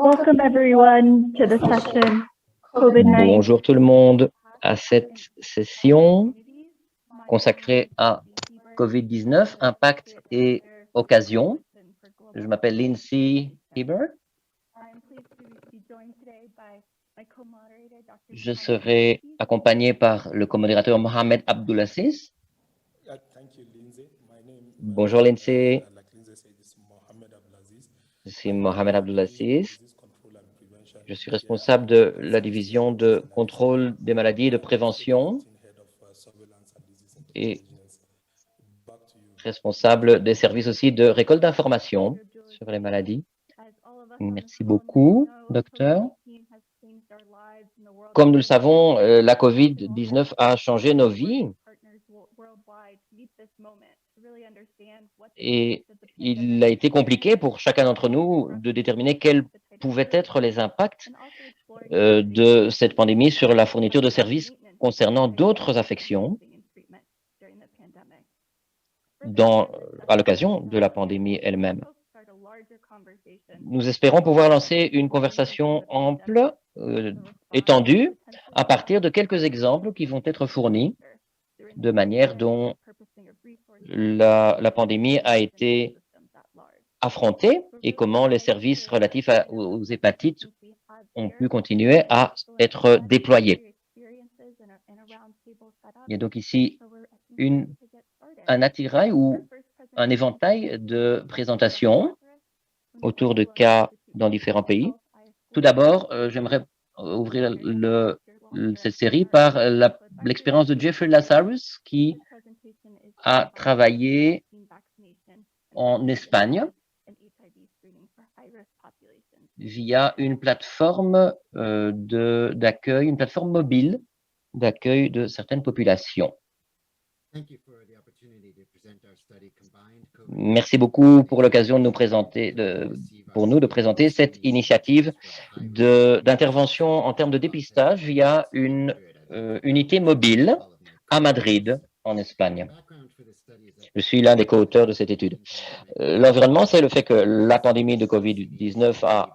Welcome everyone to the session COVID-19. Bonjour tout le monde à cette session consacrée à COVID-19, impact et occasion. Je m'appelle Lindsay Heber. Je serai accompagné par le co-modérateur Mohamed Abdulaziz. Bonjour Lindsay. Je suis Mohamed Abdulaziz. Je suis responsable de la division de contrôle des maladies et de prévention et responsable des services aussi de récolte d'informations sur les maladies. Merci beaucoup, docteur. Comme nous le savons, la COVID-19 a changé nos vies et il a été compliqué pour chacun d'entre nous de déterminer quels pouvaient être les impacts de cette pandémie sur la fourniture de services concernant d'autres affections à l'occasion de la pandémie elle-même. Nous espérons pouvoir lancer une conversation ample, étendue, à partir de quelques exemples qui vont être fournis de manière dont la pandémie a été affrontée et comment les services relatifs aux hépatites ont pu continuer à être déployés. Il y a donc ici un attirail ou un éventail de présentations autour de cas dans différents pays. Tout d'abord, j'aimerais ouvrir cette série par l'expérience de Jeffrey Lazarus qui a travaillé en Espagne via une plateforme d'accueil, une plateforme mobile d'accueil de certaines populations. Merci beaucoup pour l'occasion de nous présenter, de présenter cette initiative d'intervention en termes de dépistage via une unité mobile à Madrid, en Espagne. Je suis l'un des co-auteurs de cette étude. L'environnement, c'est le fait que la pandémie de COVID-19 a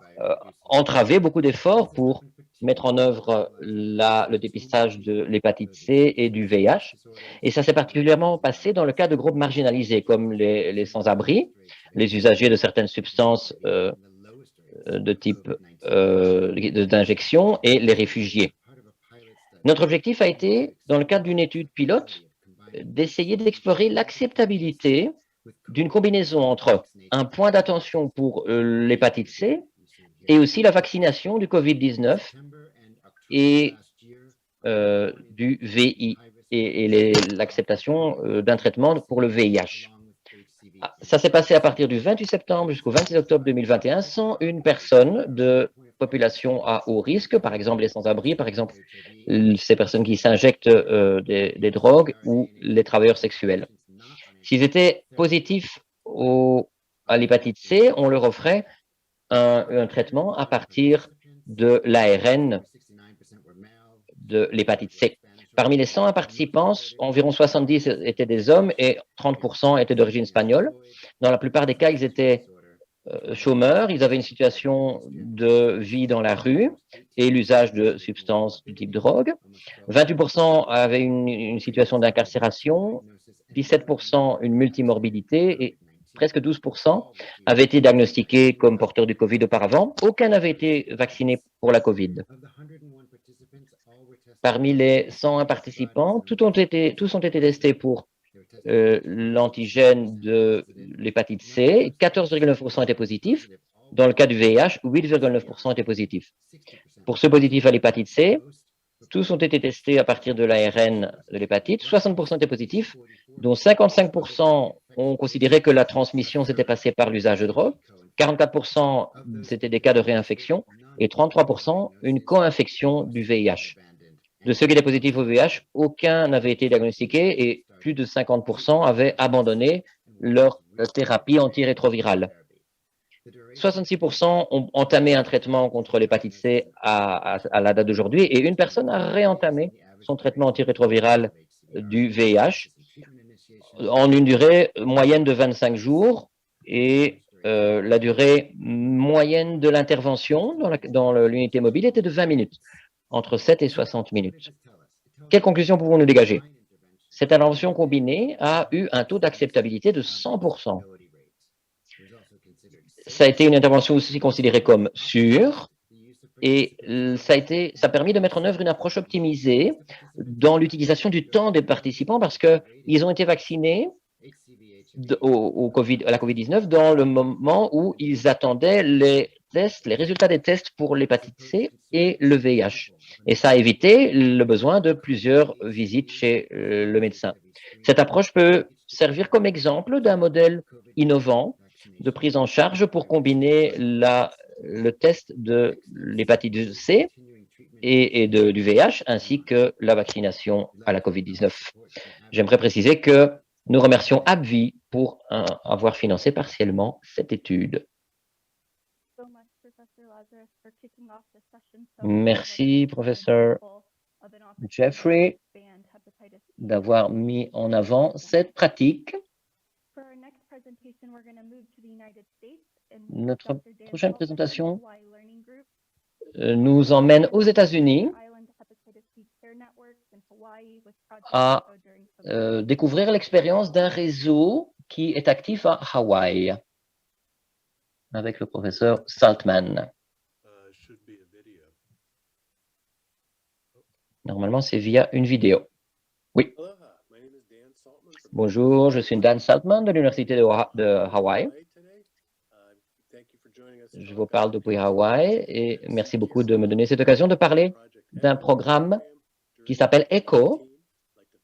entravé beaucoup d'efforts pour mettre en œuvre le dépistage de l'hépatite C et du VIH. Et ça s'est particulièrement passé dans le cas de groupes marginalisés, comme les sans-abri, les usagers de certaines substances de type d'injection et les réfugiés. Notre objectif a été, dans le cadre d'une étude pilote, d'essayer d'explorer l'acceptabilité d'une combinaison entre un point d'attention pour l'hépatite C et aussi la vaccination du COVID-19 et du VI et l'acceptation d'un traitement pour le VIH. Ça s'est passé à partir du 28 septembre jusqu'au 26 octobre 2021 sans une personne de population à haut risque, par exemple les sans-abri, par exemple ces personnes qui s'injectent des drogues ou les travailleurs sexuels. S'ils étaient positifs à l'hépatite C, on leur offrait un traitement à partir de l'ARN de l'hépatite C. Parmi les 101 participants, environ 70 étaient des hommes et 30% étaient d'origine espagnole. Dans la plupart des cas, ils étaient chômeurs, ils avaient une situation de vie dans la rue et l'usage de substances du type drogue. 28% avaient une situation d'incarcération, 17% une multimorbidité et presque 12% avaient été diagnostiqués comme porteurs du Covid auparavant. Aucun n'avait été vacciné pour la Covid. Parmi les 101 participants, tous ont été testés pour l'antigène de l'hépatite C, 14,9% étaient positifs. Dans le cas du VIH, 8,9% étaient positifs. Pour ceux positifs à l'hépatite C, tous ont été testés à partir de l'ARN de l'hépatite, 60% étaient positifs, dont 55% ont considéré que la transmission s'était passée par l'usage de drogue, 44% c'était des cas de réinfection et 33% une co-infection du VIH. De ceux qui étaient positifs au VIH, aucun n'avait été diagnostiqué et plus de 50% avaient abandonné leur thérapie antirétrovirale. 66% ont entamé un traitement contre l'hépatite C à la date d'aujourd'hui et une personne a réentamé son traitement antirétroviral du VIH en une durée moyenne de 25 jours et la durée moyenne de l'intervention dans l'unité mobile était de 20 minutes, entre 7 et 60 minutes. Quelles conclusions pouvons-nous dégager? Cette intervention combinée a eu un taux d'acceptabilité de 100%. Ça a été une intervention aussi considérée comme sûre et ça a permis de mettre en œuvre une approche optimisée dans l'utilisation du temps des participants parce qu'ils ont été vaccinés à la COVID-19 dans le moment où ils attendaient les résultats des tests pour l'hépatite C et le VIH. Et ça a évité le besoin de plusieurs visites chez le médecin. Cette approche peut servir comme exemple d'un modèle innovant de prise en charge pour combiner le test de l'hépatite C et du VIH ainsi que la vaccination à la COVID-19. J'aimerais préciser que nous remercions AbbVie pour avoir financé partiellement cette étude. Merci, professeur Jeffrey, d'avoir mis en avant cette pratique. Notre prochaine présentation nous emmène aux États-Unis à découvrir l'expérience d'un réseau qui est actif à Hawaï avec le professeur Saltman. Normalement, c'est via une vidéo. Oui. Bonjour, je suis Dan Saltman de l'Université de Hawaï. Je vous parle depuis Hawaï et merci beaucoup de me donner cette occasion de parler d'un programme qui s'appelle ECHO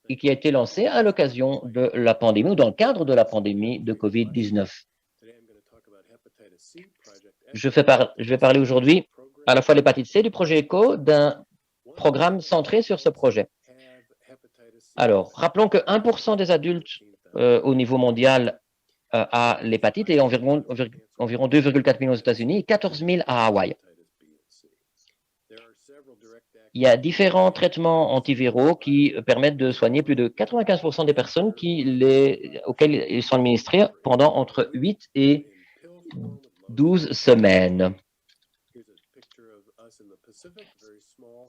et qui a été lancé à l'occasion de la pandémie ou dans le cadre de la pandémie de COVID-19. Je vais parler aujourd'hui à la fois de l'hépatite C, du projet ECHO, d'un programme centré sur ce projet. Alors, rappelons que 1% des adultes au niveau mondial a l'hépatite et environ 2,4 millions aux États-Unis et 14 000 à Hawaï. Il y a différents traitements antiviraux qui permettent de soigner plus de 95% des personnes auxquelles ils sont administrés pendant entre 8 et 12 semaines.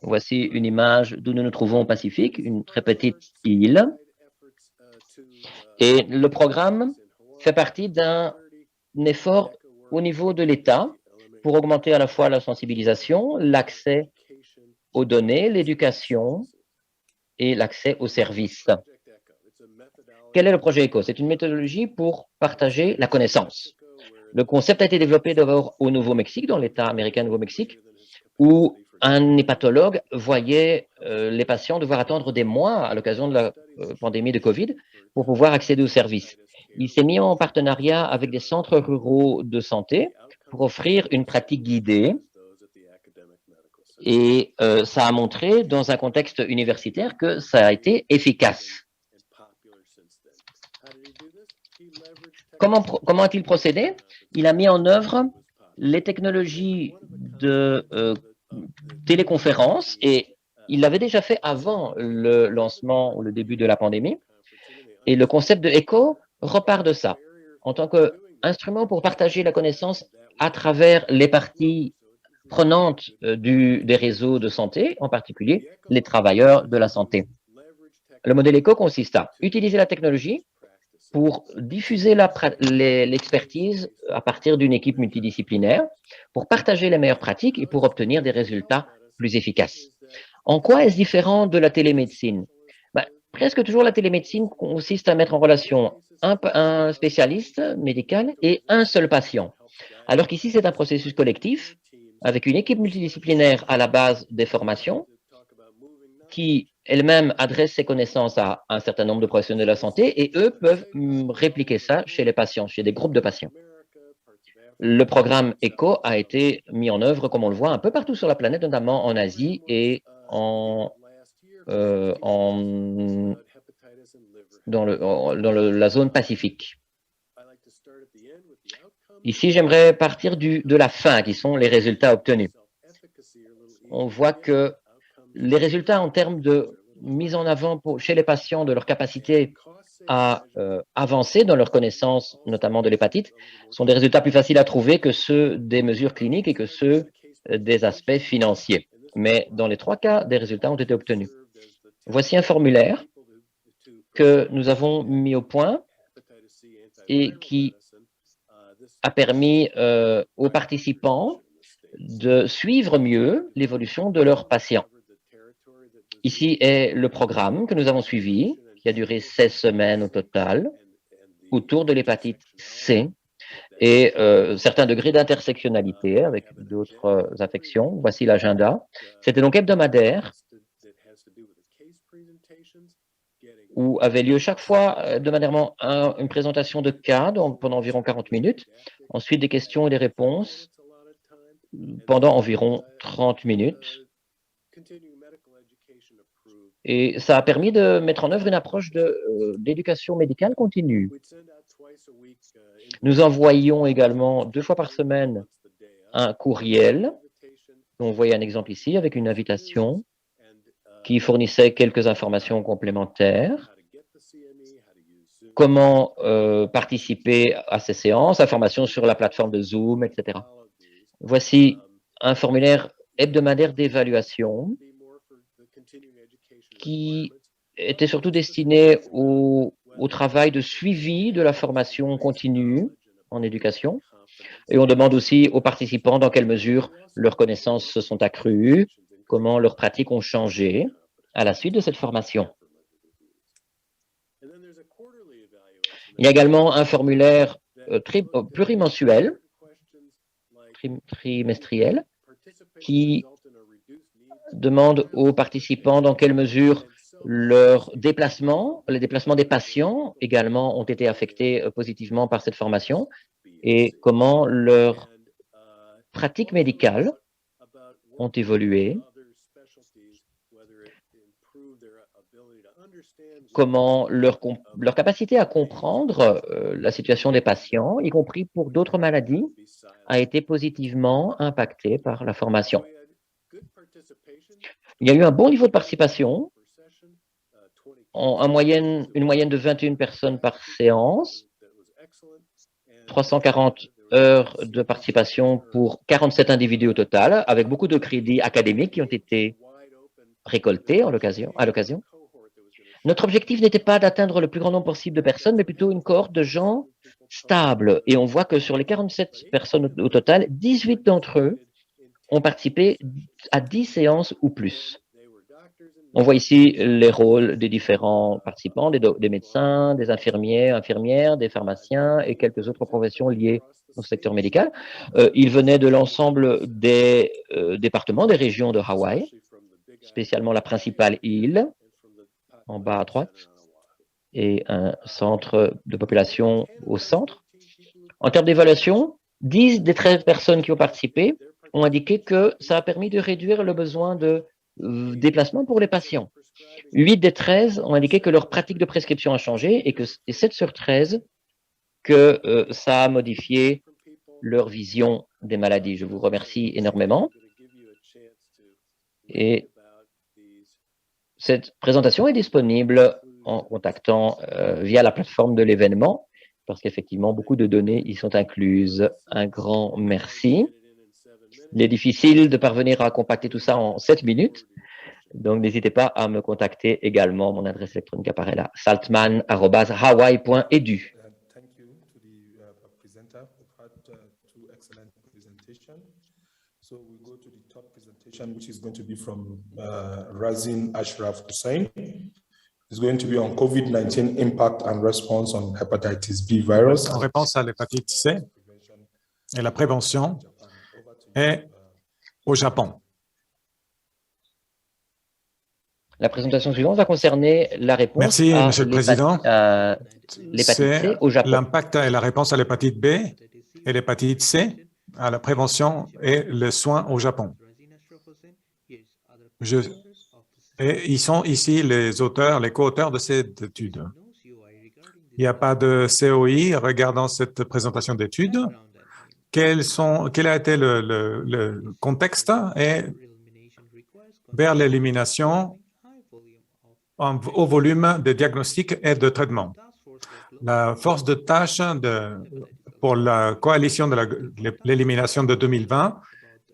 Voici une image d'où nous nous trouvons au Pacifique, une très petite île. Et le programme fait partie d'un effort au niveau de l'État pour augmenter à la fois la sensibilisation, l'accès aux données, l'éducation et l'accès aux services. Quel est le projet ECHO? C'est une méthodologie pour partager la connaissance. Le concept a été développé d'abord au Nouveau-Mexique, dans l'État américain Nouveau-Mexique, où un hépatologue voyait les patients devoir attendre des mois à l'occasion de la pandémie de COVID pour pouvoir accéder aux services. Il s'est mis en partenariat avec des centres ruraux de santé pour offrir une pratique guidée et ça a montré dans un contexte universitaire que ça a été efficace. Comment a-t-il procédé? Il a mis en œuvre les technologies de téléconférence et il l'avait déjà fait avant le lancement ou le début de la pandémie. Et le concept de ECHO repart de ça. En tant qu'instrument pour partager la connaissance à travers les parties prenantes des réseaux de santé, en particulier les travailleurs de la santé. Le modèle ECHO consiste à utiliser la technologie pour diffuser l'expertise à partir d'une équipe multidisciplinaire, pour partager les meilleures pratiques et pour obtenir des résultats plus efficaces. En quoi est-ce différent de la télémédecine? Presque toujours, la télémédecine consiste à mettre en relation un spécialiste médical et un seul patient. Alors qu'ici, c'est un processus collectif avec une équipe multidisciplinaire à la base des formations qui elle-même adresse ses connaissances à un certain nombre de professionnels de la santé et eux peuvent répliquer ça chez les patients, chez des groupes de patients. Le programme ECHO a été mis en œuvre, comme on le voit, un peu partout sur la planète, notamment en Asie et dans la zone Pacifique. Ici, j'aimerais partir de la fin, qui sont les résultats obtenus. On voit que les résultats en termes de mise en avant chez les patients de leur capacité à avancer dans leur connaissance, notamment de l'hépatite, sont des résultats plus faciles à trouver que ceux des mesures cliniques et que ceux des aspects financiers. Mais dans les 3 cas, des résultats ont été obtenus. Voici un formulaire que nous avons mis au point et qui a permis aux participants de suivre mieux l'évolution de leurs patients. Ici est le programme que nous avons suivi, qui a duré 16 semaines au total, autour de l'hépatite C et certains degrés d'intersectionnalité avec d'autres affections. Voici l'agenda. C'était donc hebdomadaire, où avait lieu chaque fois de manière une présentation de cas pendant environ 40 minutes, ensuite des questions et des réponses pendant environ 30 minutes. Et ça a permis de mettre en œuvre une approche d'éducation médicale continue. Nous envoyions également 2 fois par semaine un courriel. On voyait un exemple ici avec une invitation qui fournissait quelques informations complémentaires. Comment participer à ces séances, informations sur la plateforme de Zoom, etc. Voici un formulaire hebdomadaire d'évaluation qui était surtout destiné au travail de suivi de la formation continue en éducation. Et on demande aussi aux participants dans quelle mesure leurs connaissances se sont accrues, comment leurs pratiques ont changé à la suite de cette formation. Il y a également un formulaire plurimensuel, trimestriel, qui demande aux participants dans quelle mesure les déplacements des patients également ont été affectés positivement par cette formation et comment leurs pratiques médicales ont évolué, comment leur capacité à comprendre la situation des patients, y compris pour d'autres maladies, a été positivement impactée par la formation. Il y a eu un bon niveau de participation, une moyenne de 21 personnes par séance, 340 heures de participation pour 47 individus au total, avec beaucoup de crédits académiques qui ont été récoltés à l'occasion. Notre objectif n'était pas d'atteindre le plus grand nombre possible de personnes, mais plutôt une cohorte de gens stables. Et on voit que sur les 47 personnes au total, 18 d'entre eux ont participé à 10 séances ou plus. On voit ici les rôles des différents participants, des médecins, des infirmières, des pharmaciens et quelques autres professions liées au secteur médical. Ils venaient de l'ensemble des départements, des régions de Hawaï, spécialement la principale île, en bas à droite, et un centre de population au centre. En termes d'évaluation, 10 des 13 personnes qui ont participé ont indiqué que ça a permis de réduire le besoin de déplacement pour les patients. 8 des 13 ont indiqué que leur pratique de prescription a changé et 7 sur 13 que ça a modifié leur vision des maladies. Je vous remercie énormément. Et cette présentation est disponible en contactant via la plateforme de l'événement, parce qu'effectivement, beaucoup de données y sont incluses. Un grand merci. Il est difficile de parvenir à compacter tout ça en 7 minutes, donc n'hésitez pas à me contacter également. Mon adresse électronique apparaît là, saltman@hawaii.edu. Thank you to the presenter. We've had 2 excellent presentations. So we go to the top presentation, which is going to be from Razin Ashraf Hussain. It's going to be on COVID-19 impact and response on hepatitis B virus. En réponse à l'hépatite C et la prévention est au Japon. La présentation suivante va concerner la réponse Merci, Monsieur le Président. l'hépatite C au Japon. L'impact et la réponse à l'hépatite B et l'hépatite C à la prévention et le soin au Japon. Et ils sont ici les co-auteurs de cette étude. Il n'y a pas de COI regardant cette présentation d'étude. Quel a été le contexte et vers l'élimination au volume de diagnostic et de traitement. La force de tâche pour la coalition de l'élimination de 2020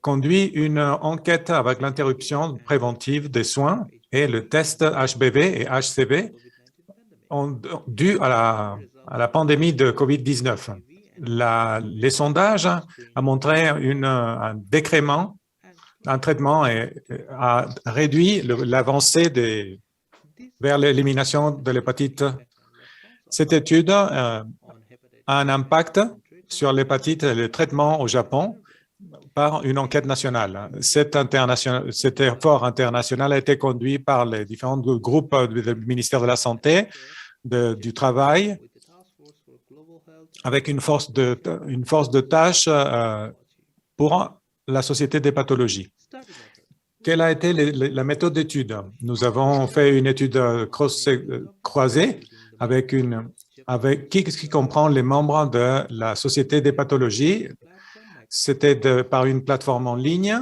conduit une enquête avec l'interruption préventive des soins et le test HBV et HCV dû à la pandémie de COVID-19. Les sondages ont montré un décrément, un traitement a réduit l'avancée vers l'élimination de l'hépatite. Cette étude a un impact sur l'hépatite et le traitement au Japon par une enquête nationale. Cet effort international a été conduit par les différents groupes du ministère de la Santé, du Travail, avec une force de tâche pour la Société des pathologies. Quelle a été la méthode d'étude? Nous avons fait une étude croisée qui comprend les membres de la Société des pathologies. C'était par une plateforme en ligne.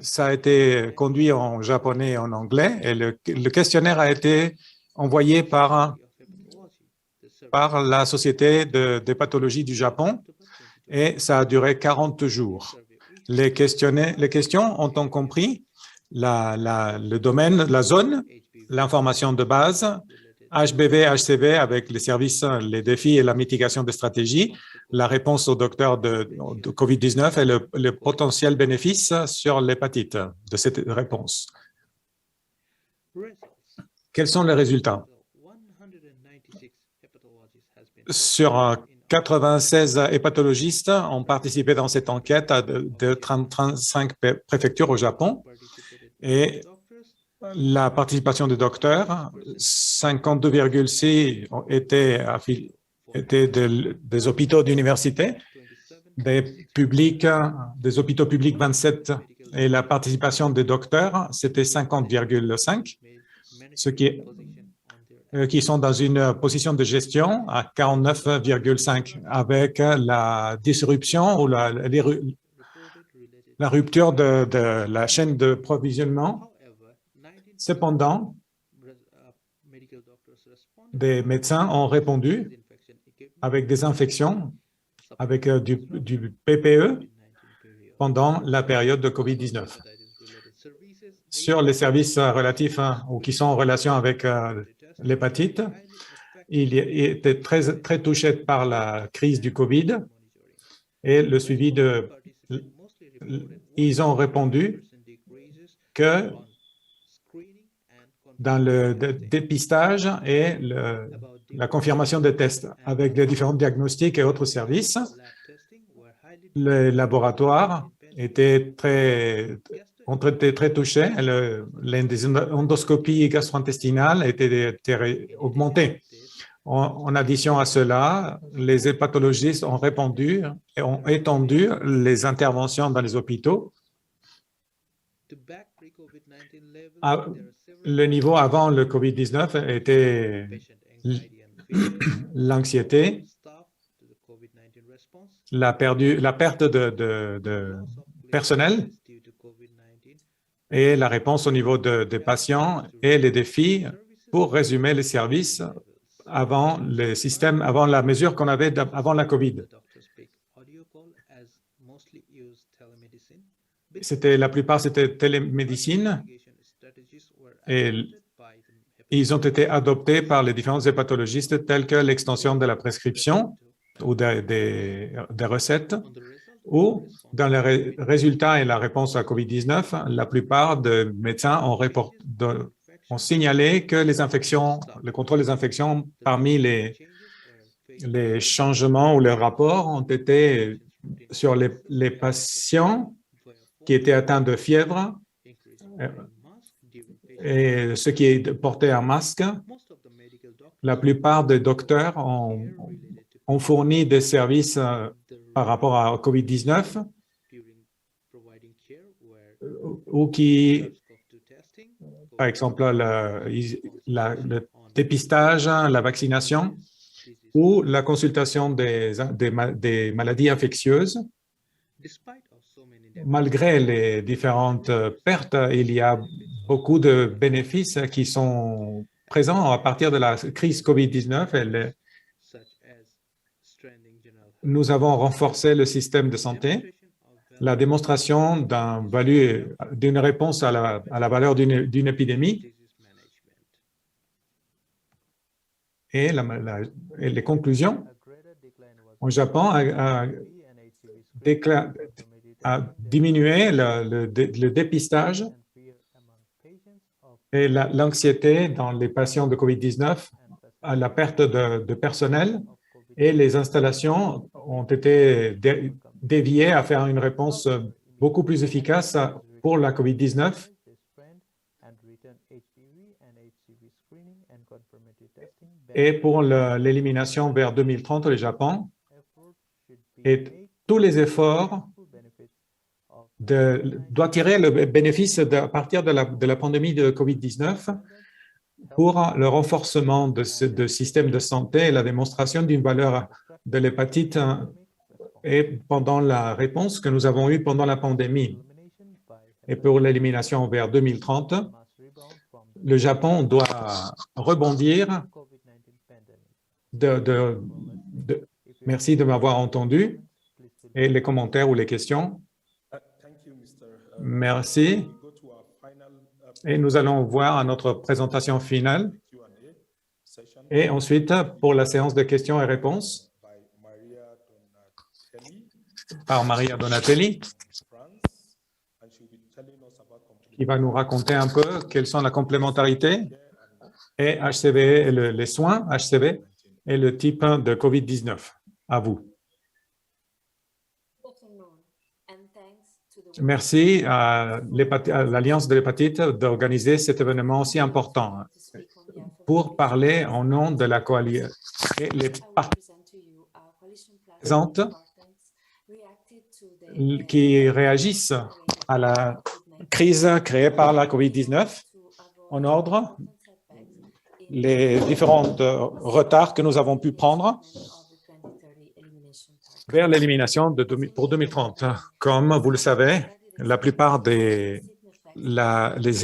Ça a été conduit en japonais et en anglais et le questionnaire a été envoyé par la Société des pathologies du Japon et ça a duré 40 jours. Les questions ont compris le domaine, la zone, l'information de base, HBV, HCV avec les services, les défis et la mitigation des stratégies, la réponse au docteur de COVID-19 et le potentiel bénéfice sur l'hépatite de cette réponse. Quels sont les résultats? Sur 96 hépatologistes ont participé dans cette enquête de 35 préfectures au Japon et la participation des docteurs, 52,6 étaient des hôpitaux d'université, des hôpitaux publics 27 et la participation des docteurs, c'était 50,5, ce qui sont dans une position de gestion à 49,5 avec la disruption ou la rupture de la chaîne de provisionnement. Cependant, des médecins ont répondu avec des infections, avec du PPE pendant la période de COVID-19. Sur les services relatifs ou qui sont en relation avec l'hépatite, ils étaient très touchés par la crise du COVID et le suivi ils ont répondu que dans le dépistage et la confirmation des tests avec les différents diagnostics et autres services, les laboratoires ont été très touchés. L'endoscopie gastro-intestinale a été augmentée. En addition à cela, les hépatologistes ont répondu et ont étendu les interventions dans les hôpitaux. Le niveau avant le COVID-19 était l'anxiété, la perte de personnel et la réponse au niveau des patients et les défis pour résumer les services avant la mesure qu'on avait avant la COVID. La plupart, c'était télémédecine et ils ont été adoptés par les différents hépatologistes tels que l'extension de la prescription ou des recettes ou dans les résultats et la réponse à COVID-19, la plupart des médecins ont signalé que le contrôle des infections parmi les changements ou les rapports ont été sur les patients qui étaient atteints de fièvre et ceux qui portaient un masque. La plupart des docteurs ont fourni des services par rapport à COVID-19 ou qui, par exemple, le dépistage, la vaccination ou la consultation des maladies infectieuses. Malgré les différentes pertes, il y a beaucoup de bénéfices qui sont présent à partir de la crise COVID-19. Nous avons renforcé le système de santé, la démonstration d'une réponse à la valeur d'une épidémie et les conclusions. Au Japon, a diminué le dépistage et l'anxiété dans les patients de COVID-19, à la perte de personnel, et les installations ont été déviées à faire une réponse beaucoup plus efficace pour la COVID-19. Et pour l'élimination vers 2030 au Japon, et tous les efforts doivent tirer le bénéfice à partir de la pandémie de COVID-19 pour le renforcement de ce système de santé et la démonstration d'une valeur de l'hépatite et pendant la réponse que nous avons eue pendant la pandémie. Et pour l'élimination vers 2030, le Japon doit rebondir. Merci de m'avoir entendu. Et les commentaires ou les questions? Merci. Et nous allons voir à notre présentation finale. Et ensuite, pour la séance de questions et réponses, par Maria Donatelli, qui va nous raconter un peu quelles sont la complémentarité et HCV, et les soins HCV et le type de COVID-19. À vous. Merci à l'Alliance de l'hépatite d'organiser cet événement aussi important pour parler en nom de la coalition. Les participantes qui réagissent à la crise créée par la COVID-19 en ordre, les différents retards que nous avons pu prendre vers l'élimination pour 2030. Comme vous le savez, la plupart les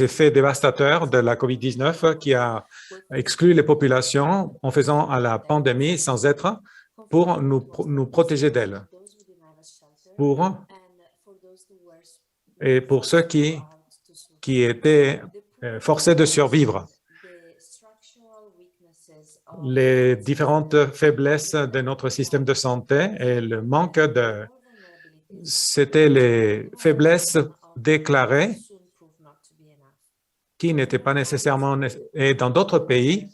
effets dévastateurs de la COVID-19 qui a exclu les populations en faisant à la pandémie sans être pour nous protéger d'elle. Et pour ceux qui étaient forcés de survivre. Les différentes faiblesses de notre système de santé et le manque c'était les faiblesses déclarées qui n'étaient pas nécessairement, et dans d'autres pays,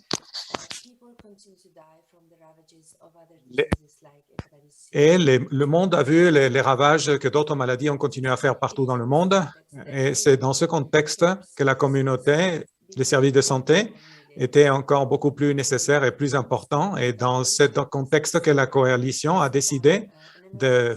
le monde a vu les ravages que d'autres maladies ont continué à faire partout dans le monde. Et c'est dans ce contexte que la communauté, les services de santé, était encore beaucoup plus nécessaire et plus important. Et dans ce contexte que la coalition a décidé de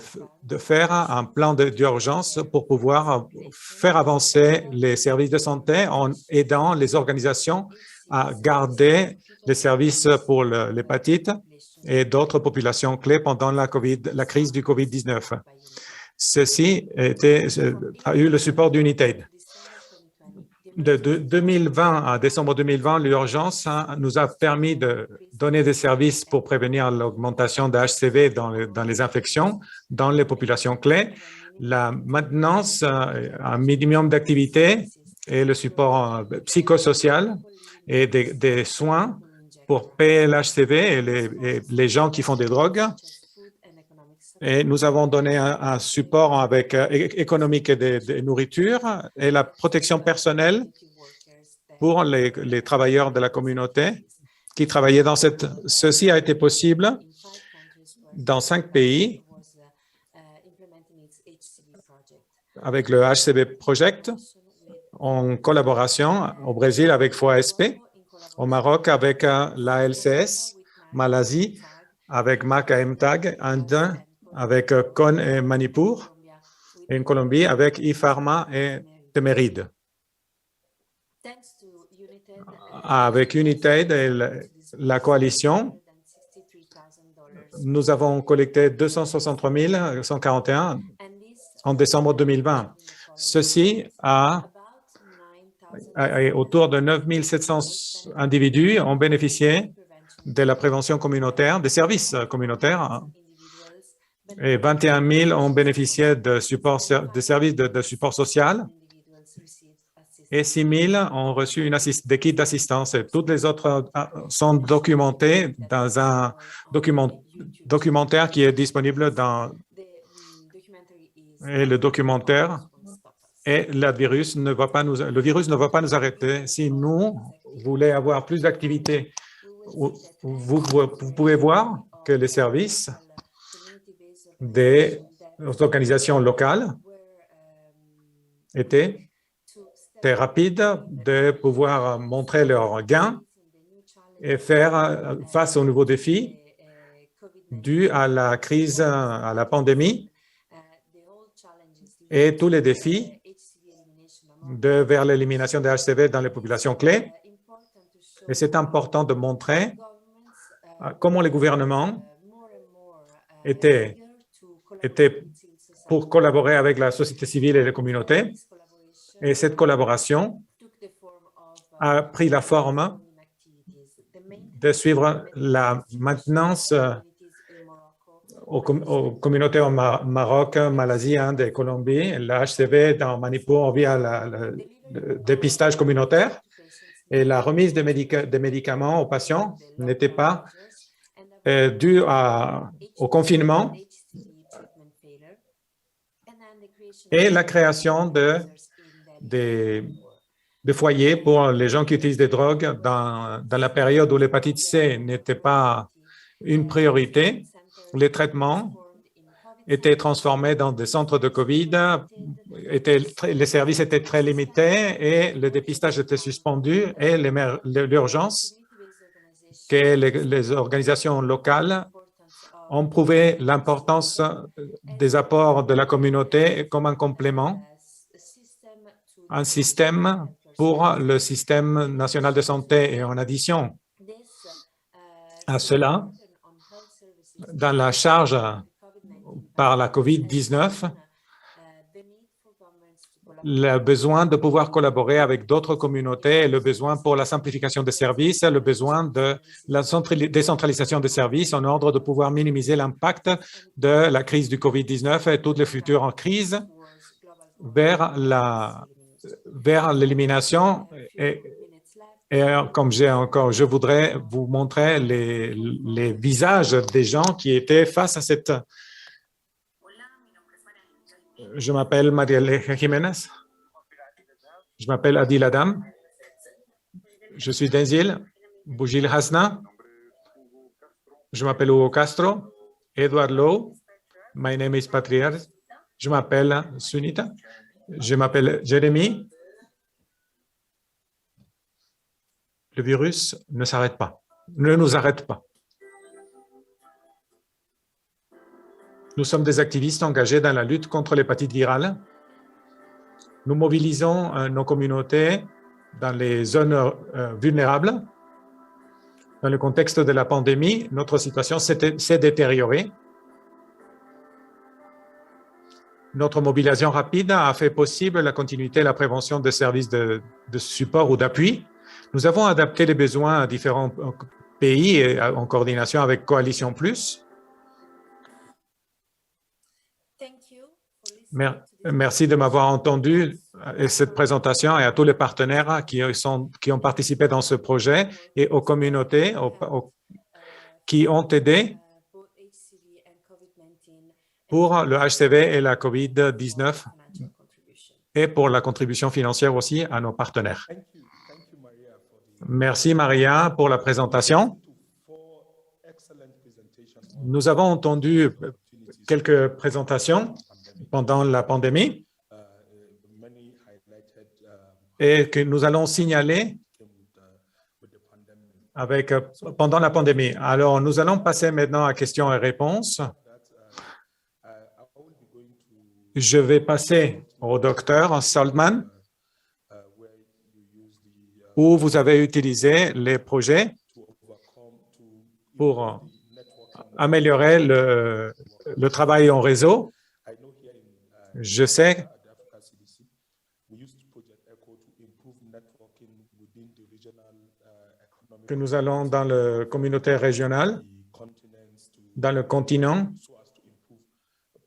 faire un plan d'urgence pour pouvoir faire avancer les services de santé en aidant les organisations à garder les services pour l'hépatite et d'autres populations clés pendant la crise du COVID-19. Ceci a eu le support d'United. De 2020 à décembre 2020, l'urgence nous a permis de donner des services pour prévenir l'augmentation de HCV dans les infections, dans les populations clés, la maintenance, un minimum d'activité et le support psychosocial et des soins pour payer l'HCV et les gens qui font des drogues. Et nous avons donné un support économique et de nourriture et la protection personnelle pour les travailleurs de la communauté qui travaillaient dans cette... Ceci a été possible dans 5 pays avec le HCV Project, en collaboration au Brésil avec FOASP, au Maroc avec la LCS, Malaisie avec MAC-AMTAG, Inde avec CON et Manipur, et en Colombie avec IFARMA et Temeride. Avec United et la coalition, nous avons collecté 263 141 en décembre 2020. Ceci a autour de 9 700 individus ont bénéficié de la prévention communautaire, des services communautaires, et 21 000 ont bénéficié de services de support social, et 6 000 ont reçu des kits d'assistance. Et toutes les autres sont documentées dans un documentaire qui est disponible et le documentaire. Et le virus ne va pas nous arrêter. Si nous voulons avoir plus d'activités, vous pouvez voir que les services des organisations locales étaient rapides de pouvoir montrer leurs gains et faire face aux nouveaux défis dus à la crise, à la pandémie et tous les défis vers l'élimination des HCV dans les populations clés. Et c'est important de montrer comment les gouvernements étaient pour collaborer avec la société civile et les communautés. Et cette collaboration a pris la forme de suivre la maintenance aux communautés au Maroc, Malaisie, Inde et Colombie, la HCV dans Manipur via le dépistage communautaire, et la remise des médicaments aux patients n'était pas due au confinement, et la création de foyers pour les gens qui utilisent des drogues dans la période où l'hépatite C n'était pas une priorité. Les traitements étaient transformés dans des centres de COVID, les services étaient très limités et le dépistage était suspendu, et l'urgence que les organisations locales ont prouvé l'importance des apports de la communauté comme un complément, un système pour le système national de santé. Et en addition à cela, dans la charge par la COVID-19, le besoin de pouvoir collaborer avec d'autres communautés, le besoin pour la simplification des services, le besoin de la décentralisation des services en ordre de pouvoir minimiser l'impact de la crise du COVID-19 et toutes les futures crises vers l'élimination. Et comme je voudrais vous montrer les visages des gens qui étaient face à cette. Je m'appelle Maria Jiménez. Je m'appelle Adil Adam. Je suis d'Enzil, Bougil Hasna. Je m'appelle Hugo Castro. Edward Lowe. My name is Patriarch. Je m'appelle Sunita. Je m'appelle Jérémy. Le virus ne s'arrête pas, ne nous arrête pas. Nous sommes des activistes engagés dans la lutte contre l'hépatite virale. Nous mobilisons nos communautés dans les zones vulnérables. Dans le contexte de la pandémie, notre situation s'est détériorée. Notre mobilisation rapide a fait possible la continuité et la prévention des services de support ou d'appui. Nous avons adapté les besoins à différents pays et en coordination avec Coalition Plus. Merci de m'avoir entendu et cette présentation, et à tous les partenaires qui ont participé dans ce projet et aux communautés qui ont aidé pour le HCV et la COVID-19 et pour la contribution financière aussi à nos partenaires. Merci Maria pour la présentation. Nous avons entendu quelques présentations pendant la pandémie et que nous allons signaler pendant la pandémie. Alors, nous allons passer maintenant à questions et réponses. Je vais passer au docteur Saltman, où vous avez utilisé les projets pour améliorer le travail en réseau. Je sais que nous allons dans le communautaire régional, dans le continent,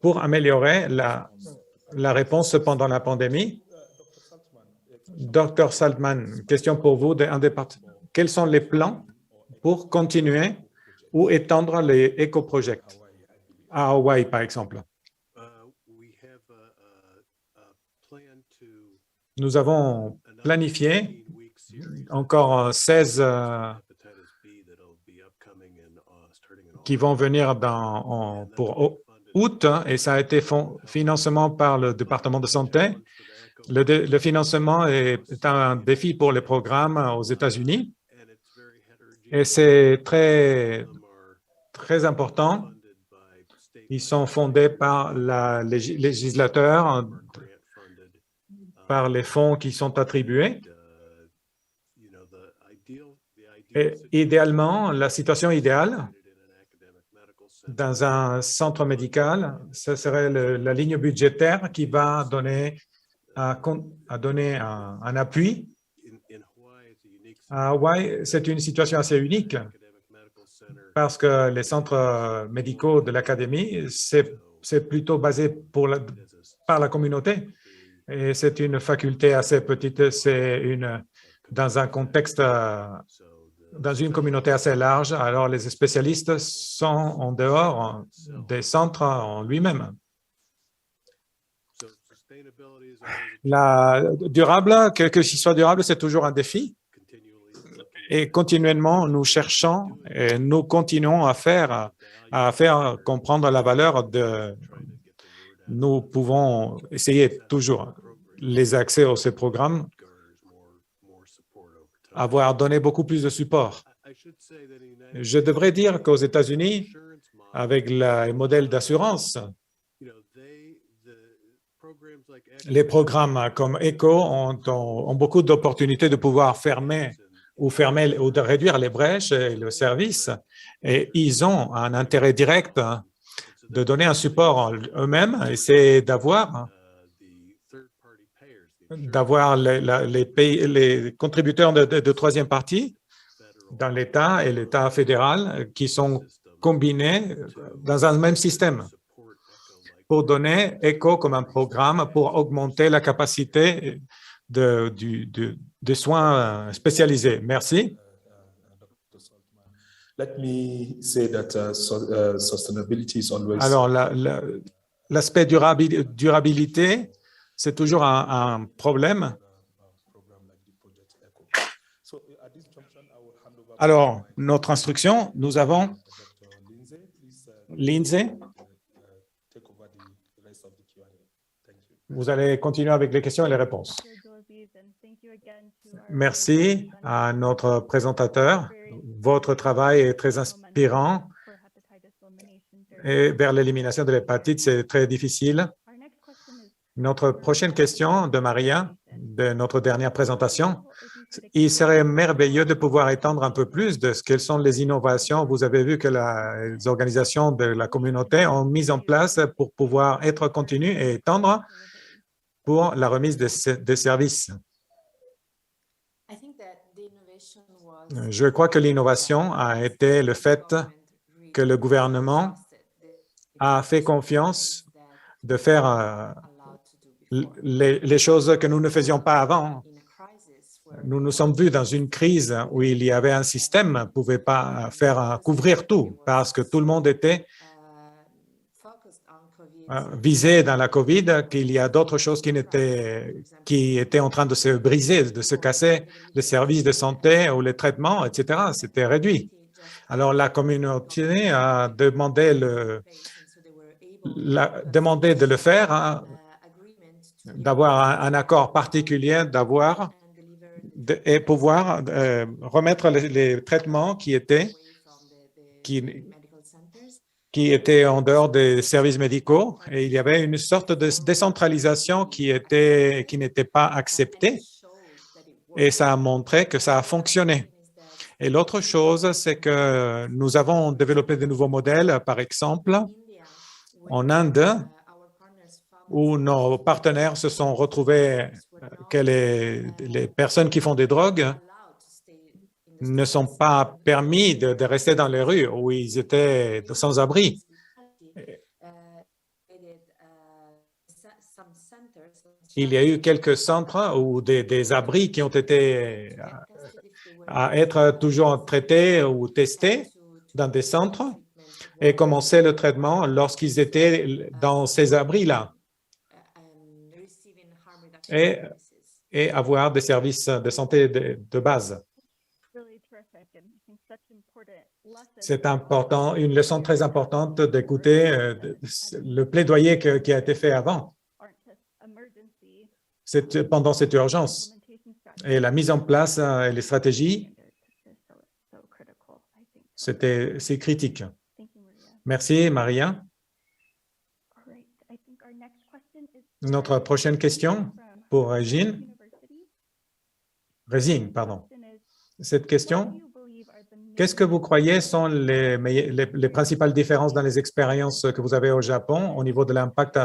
pour améliorer la réponse pendant la pandémie. Dr Saltman, question pour vous d'un département. Quels sont les plans pour continuer ou étendre les éco-projects à Hawaï, par exemple? Nous avons planifié encore 16 qui vont venir pour août, et ça a été financement par le département de santé. Le financement est un défi pour les programmes aux États-Unis et c'est très important. Ils sont fondés par les législateurs, par les fonds qui sont attribués. Et idéalement, la situation idéale dans un centre médical, ce serait la ligne budgétaire qui va donner un appui. À Hawaï, c'est une situation assez unique parce que les centres médicaux de l'académie, c'est plutôt basé par la communauté et c'est une faculté assez petite, dans un contexte, dans une communauté assez large, alors les spécialistes sont en dehors des centres en lui-même. Durable, que ce soit durable, c'est toujours un défi. Et continuellement, nous cherchons et nous continuons à faire comprendre la valeur de... Nous pouvons essayer toujours les accès à ces programmes, avoir donné beaucoup plus de support. Je devrais dire qu'aux États-Unis, avec le modèle d'assurance, les programmes comme ECHO ont beaucoup d'opportunités de pouvoir fermer ou de réduire les brèches et le service. Et ils ont un intérêt direct de donner un support eux-mêmes, et c'est d'avoir les contributeurs de troisième partie dans l'État et l'État fédéral qui sont combinés dans un même système pour donner ECHO comme un programme pour augmenter la capacité de soins spécialisés. Merci. Alors, l'aspect durabilité, c'est toujours un problème. Alors, notre instruction, nous avons Lindsay. Vous allez continuer avec les questions et les réponses. Merci à notre présentateur. Votre travail est très inspirant et vers l'élimination de l'hépatite, c'est très difficile. Notre prochaine question de Maria, de notre dernière présentation, il serait merveilleux de pouvoir étendre un peu plus de quelles sont les innovations. Vous avez vu que les organisations de la communauté ont mis en place pour pouvoir être continues et étendre pour la remise des services. Je crois que l'innovation a été le fait que le gouvernement a fait confiance de faire les choses que nous ne faisions pas avant. Nous nous sommes vus dans une crise où il y avait un système ne pouvait pas couvrir tout parce que tout le monde était visé dans la COVID, qu'il y a d'autres choses qui étaient en train de se briser, de se casser, les services de santé ou les traitements, etc. C'était réduit. Alors, la communauté a demandé de le faire, d'avoir un accord particulier, et pouvoir remettre les traitements qui étaient en dehors des services médicaux, et il y avait une sorte de décentralisation qui n'était pas acceptée, et ça a montré que ça a fonctionné. Et l'autre chose, c'est que nous avons développé de nouveaux modèles, par exemple, en Inde, où nos partenaires se sont retrouvés que les personnes qui font des drogues ne sont pas permis de rester dans les rues où ils étaient sans abri. Il y a eu quelques centres ou des abris qui ont été à être toujours traités ou testés dans des centres et commencer le traitement lorsqu'ils étaient dans ces abris-là et avoir des services de santé de base. C'est important, une leçon très importante d'écouter le plaidoyer qui a été fait avant, pendant cette urgence. Et la mise en place et les stratégies, c'est critique. Merci, Maria. Notre prochaine question pour Régine. Pardon. Cette question, qu'est-ce que vous croyez sont les principales différences dans les expériences que vous avez au Japon au niveau de l'impact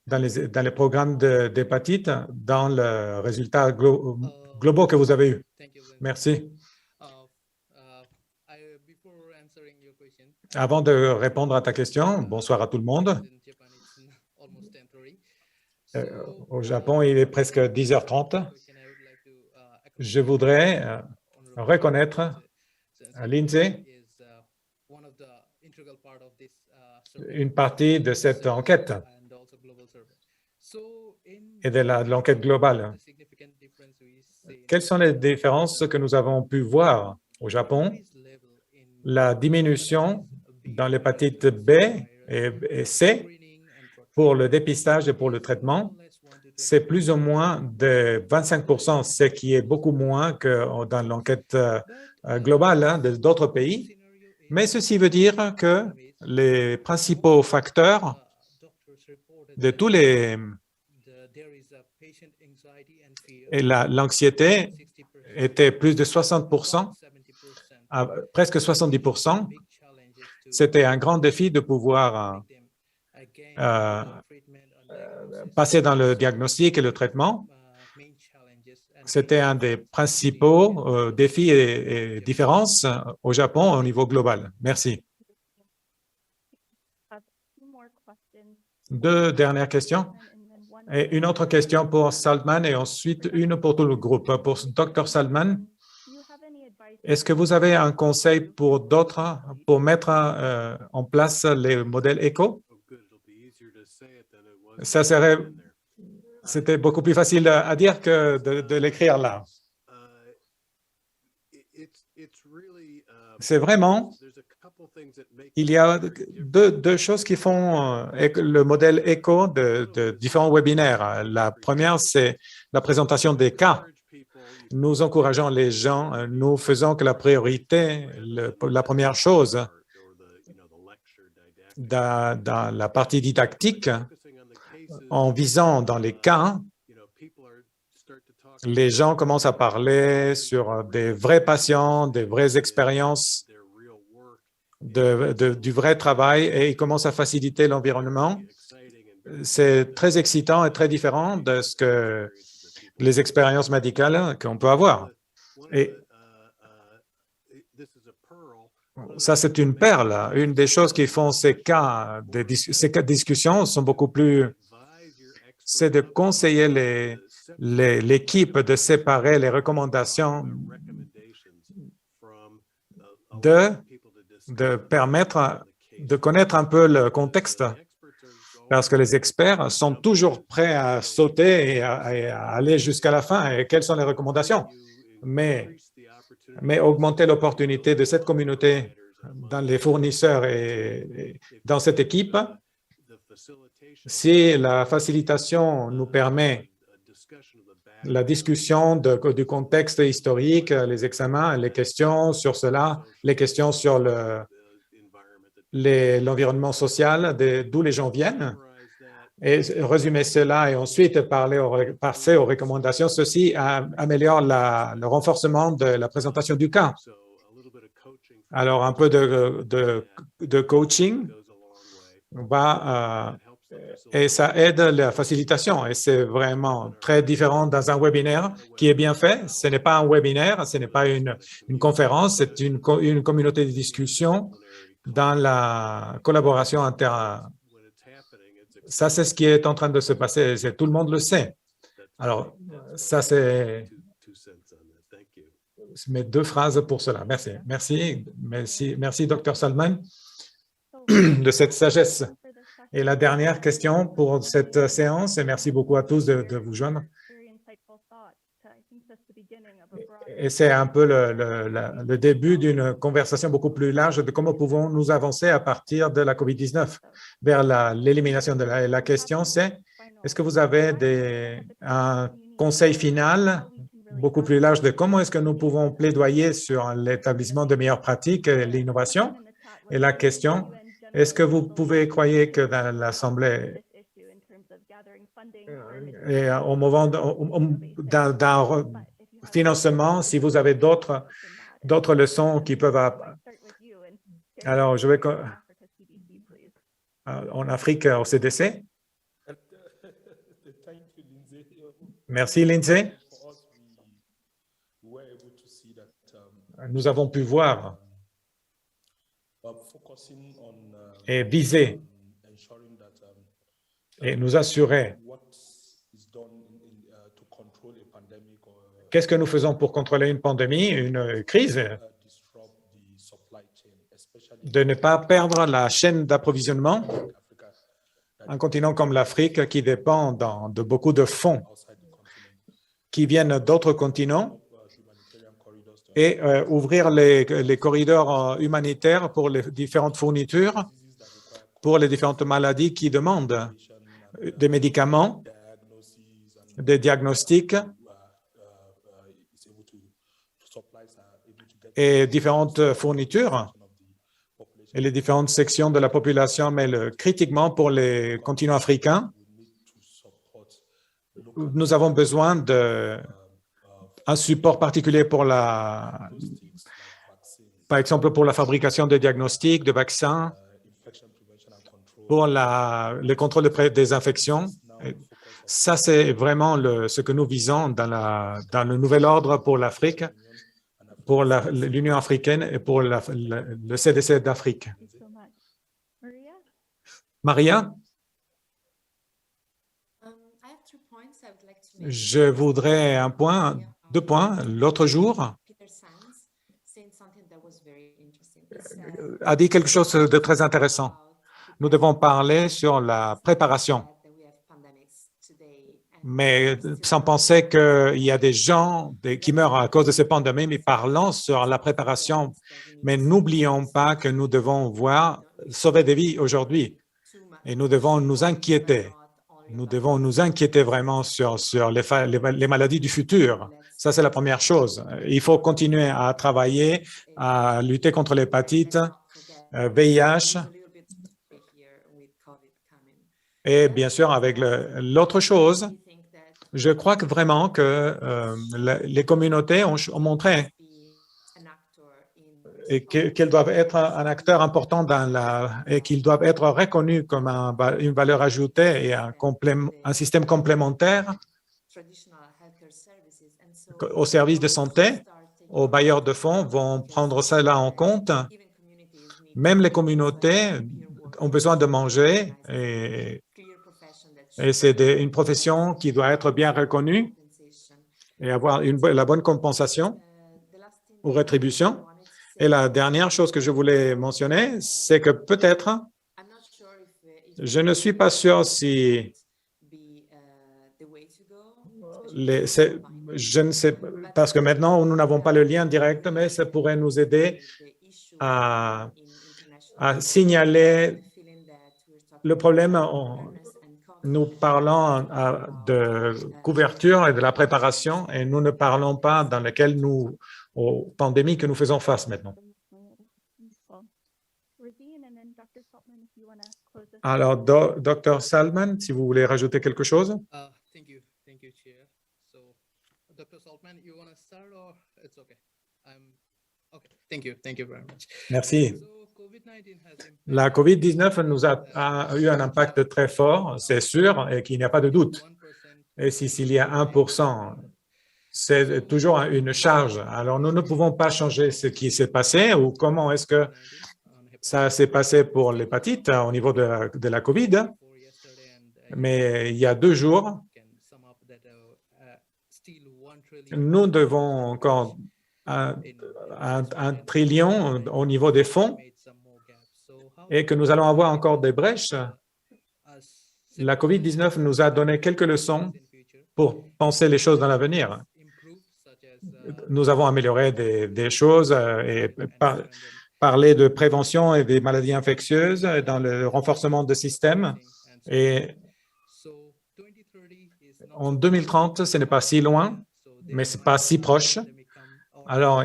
dans les programmes d'hépatite, dans le résultat globaux que vous avez eu? Merci. Avant de répondre à ta question, bonsoir à tout le monde. Au Japon, il est presque 10h30. Je voudrais reconnaître Lindsay une partie de cette enquête et de l'enquête globale. Quelles sont les différences que nous avons pu voir au Japon? La diminution dans l'hépatite B et C pour le dépistage et pour le traitement, c'est plus ou moins de 25%, ce qui est beaucoup moins que dans l'enquête globale d'autres pays. Mais ceci veut dire que les principaux facteurs de tous les... Et l'anxiété était plus de 60%, presque 70%. C'était un grand défi de pouvoir passer dans le diagnostic et le traitement. C'était un des principaux défis et différences au Japon au niveau global. Merci. Deux dernières questions. Et une autre question pour Salman et ensuite une pour tout le groupe. Pour Dr. Salman, est-ce que vous avez un conseil pour d'autres pour mettre en place les modèles éco? C'était beaucoup plus facile à dire que de l'écrire là. C'est vraiment, il y a deux choses qui font le modèle éco de différents webinaires. La première, c'est la présentation des cas. Nous encourageons les gens, nous faisons que la priorité, la première chose dans la partie didactique, en visant dans les cas, les gens commencent à parler sur des vrais patients, des vraies expériences, du vrai travail et ils commencent à faciliter l'environnement. C'est très excitant et très différent de ce que les expériences médicales qu'on peut avoir. Et ça, c'est une perle. Une des choses qui font ces cas de discussion sont beaucoup plus... C'est de conseiller l'équipe de séparer les recommandations de permettre de connaître un peu le contexte parce que les experts sont toujours prêts à sauter et à aller jusqu'à la fin. Et quelles sont les recommandations? Mais augmenter l'opportunité de cette communauté dans les fournisseurs et dans cette équipe, si la facilitation nous permet la discussion du contexte historique, les examens, les questions sur cela, les questions sur l'environnement social, d'où les gens viennent, et résumer cela et ensuite passer aux recommandations, ceci améliore le renforcement de la présentation du cas. Alors, un peu de coaching va et ça aide la facilitation. Et c'est vraiment très différent dans un webinaire qui est bien fait. Ce n'est pas un webinaire, ce n'est pas une conférence, c'est une communauté de discussion dans la collaboration interne. Ça, c'est ce qui est en train de se passer. Tout le monde le sait. Alors, ça, c'est mes 2 phrases pour cela. Merci. Merci. Merci. Merci, Dr. Salman, de cette sagesse. Et la dernière question pour cette séance, et merci beaucoup à tous de vous joindre. Et c'est un peu le début d'une conversation beaucoup plus large de comment pouvons-nous avancer à partir de la COVID-19 vers l'élimination de la question, c'est est-ce que vous avez un conseil final beaucoup plus large de comment est-ce que nous pouvons plaidoyer sur l'établissement de meilleures pratiques et l'innovation? Et la question, est-ce que vous pouvez croire que dans l'Assemblée, et au moment d'un financement, si vous avez d'autres leçons qui peuvent... Alors, je vais... En Afrique, au CDC. Merci, Lindsay. Nous avons pu voir et viser et nous assurer qu'est-ce que nous faisons pour contrôler une pandémie, une crise, de ne pas perdre la chaîne d'approvisionnement. Un continent comme l'Afrique qui dépend de beaucoup de fonds qui viennent d'autres continents et ouvrir les corridors humanitaires pour les différentes fournitures, pour les différentes maladies qui demandent des médicaments, des diagnostics et différentes fournitures et les différentes sections de la population, mais critiquement pour les continents africains, nous avons besoin d'un support particulier pour par exemple, pour la fabrication de diagnostics, de vaccins, pour le contrôle des infections. Ça, c'est vraiment ce que nous visons dans le nouvel ordre pour l'Afrique, pour l'Union africaine et pour le CDC d'Afrique. Maria? Je voudrais 2 points. L'autre jour, a dit quelque chose de très intéressant. Nous devons parler sur la préparation, mais sans penser qu'il y a des gens qui meurent à cause de ces pandémies, mais parlons sur la préparation. Mais n'oublions pas que nous devons sauver des vies aujourd'hui et nous devons nous inquiéter. Nous devons nous inquiéter vraiment sur les maladies du futur. Ça, c'est la première chose. Il faut continuer à travailler, à lutter contre l'hépatite, VIH, et bien sûr, avec l'autre chose, je crois que vraiment que les communautés ont montré qu'elles doivent être un acteur important et qu'ils doivent être reconnus comme une valeur ajoutée et un système complémentaire aux services de santé. Aux bailleurs de fonds vont prendre cela en compte. Même les communautés ont besoin de manger et c'est une profession qui doit être bien reconnue et avoir la bonne compensation ou rétribution. Et la dernière chose que je voulais mentionner, c'est que peut-être, je ne suis pas sûr si je ne sais, parce que maintenant, nous n'avons pas le lien direct, mais ça pourrait nous aider à signaler le problème. Nous parlons de couverture et de la préparation et nous ne parlons pas aux pandémies que nous faisons face maintenant. Alors, Dr. Salman, si vous voulez rajouter quelque chose. Thank you, Chair. So, Dr. Salman, you want to start or it's okay? Okay. Thank you very much. Merci. So, La COVID-19 nous a eu un impact très fort, c'est sûr, et qu'il n'y a pas de doute. Et s'il y a 1%, c'est toujours une charge. Alors, nous ne pouvons pas changer ce qui s'est passé ou comment est-ce que ça s'est passé pour l'hépatite au niveau de la COVID. Mais il y a 2 jours, nous devons encore un trillion au niveau des fonds et que nous allons avoir encore des brèches. La COVID-19 nous a donné quelques leçons pour penser les choses dans l'avenir. Nous avons amélioré des choses et parlé de prévention et des maladies infectieuses dans le renforcement de systèmes. Et en 2030, ce n'est pas si loin, mais ce n'est pas si proche. Alors,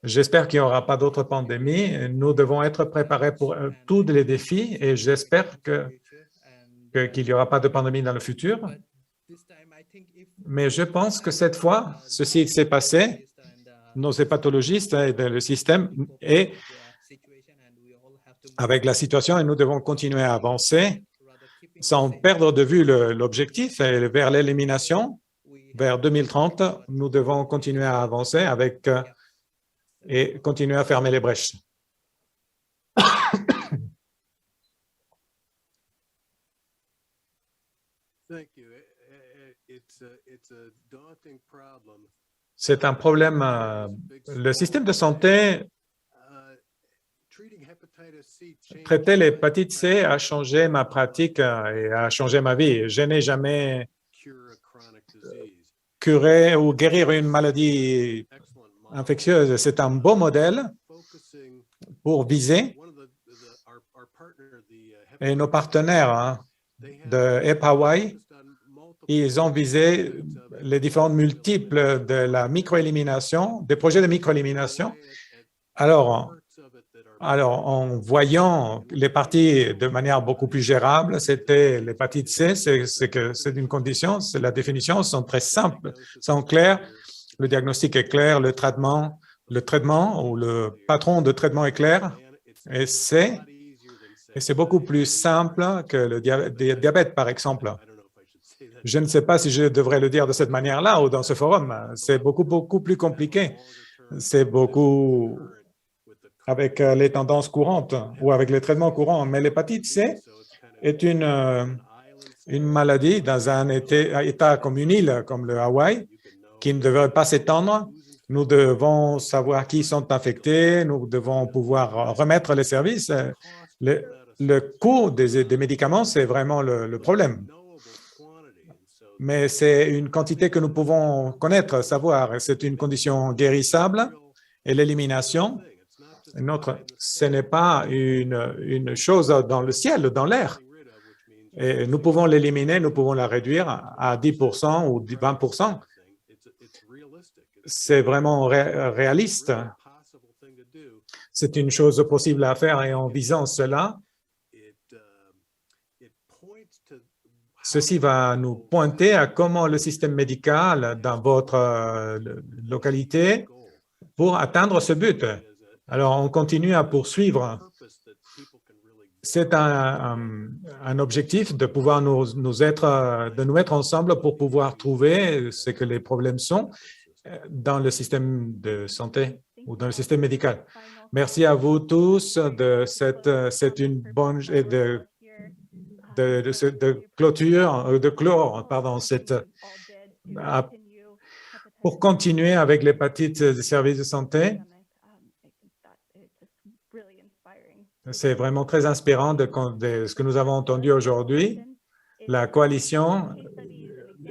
j'espère qu'il n'y aura pas d'autres pandémies. Nous devons être préparés pour tous les défis et j'espère qu'il n'y aura pas de pandémie dans le futur. Mais je pense que cette fois, ceci s'est passé, nos hépatologistes et le système, et avec la situation, et nous devons continuer à avancer sans perdre de vue l'objectif et vers l'élimination. Vers 2030, nous devons continuer à avancer et continuer à fermer les brèches. C'est un problème. Le système de santé, traiter l'hépatite C a changé ma pratique et a changé ma vie. Je n'ai jamais curer ou guérir une maladie infectieuse. C'est un beau modèle pour viser. Et nos partenaires de HEP-Hawaii, ils ont visé les différentes multiples de la microélimination, des projets de microélimination. Alors, en voyant les parties de manière beaucoup plus gérable, c'était l'hépatite C, c'est une condition, la définition sont très simples, sont claires, le diagnostic est clair, le traitement ou le patron de traitement est clair, et c'est beaucoup plus simple que le diabète, par exemple. Je ne sais pas si je devrais le dire de cette manière-là ou dans ce forum, c'est beaucoup plus compliqué, c'est beaucoup avec les tendances courantes ou avec les traitements courants. Mais l'hépatite C est une maladie dans un état comme une île, comme le Hawaï, qui ne devrait pas s'étendre. Nous devons savoir qui sont infectés, nous devons pouvoir remettre les services. Le coût des médicaments, c'est vraiment le problème. Mais c'est une quantité que nous pouvons connaître, savoir. C'est une condition guérissable et l'élimination, ce n'est pas une chose dans le ciel, dans l'air. Et nous pouvons l'éliminer, nous pouvons la réduire à 10% ou 20%. C'est vraiment réaliste. C'est une chose possible à faire et en visant cela, ceci va nous pointer à comment le système médical dans votre localité pour atteindre ce but. Alors, on continue à poursuivre. C'est un objectif de pouvoir nous mettre ensemble pour pouvoir trouver ce que les problèmes sont dans le système de santé ou dans le système médical. Merci à vous tous. C'est une bonne pour continuer avec l'hépatite des services de santé. C'est vraiment très inspirant de ce que nous avons entendu aujourd'hui. La coalition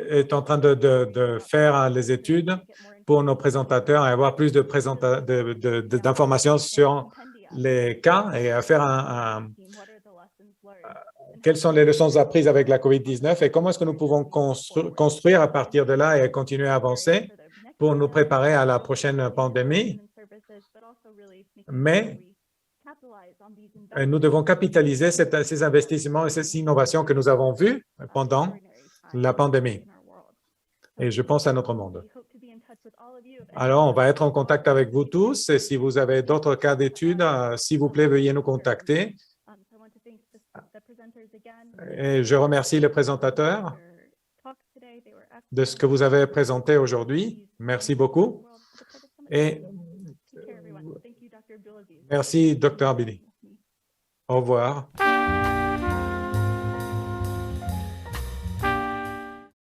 est en train de faire les études pour nos présentateurs et avoir plus d'informations sur les cas et à faire quelles sont les leçons apprises avec la COVID-19 et comment est-ce que nous pouvons construire à partir de là et continuer à avancer pour nous préparer à la prochaine pandémie. Mais nous devons capitaliser ces investissements et ces innovations que nous avons vues pendant la pandémie. Et je pense à notre monde. Alors, on va être en contact avec vous tous et si vous avez d'autres cas d'études, s'il vous plaît, veuillez nous contacter. Et je remercie les présentateurs de ce que vous avez présenté aujourd'hui. Merci beaucoup. Et merci, Dr. Abidi. Au revoir.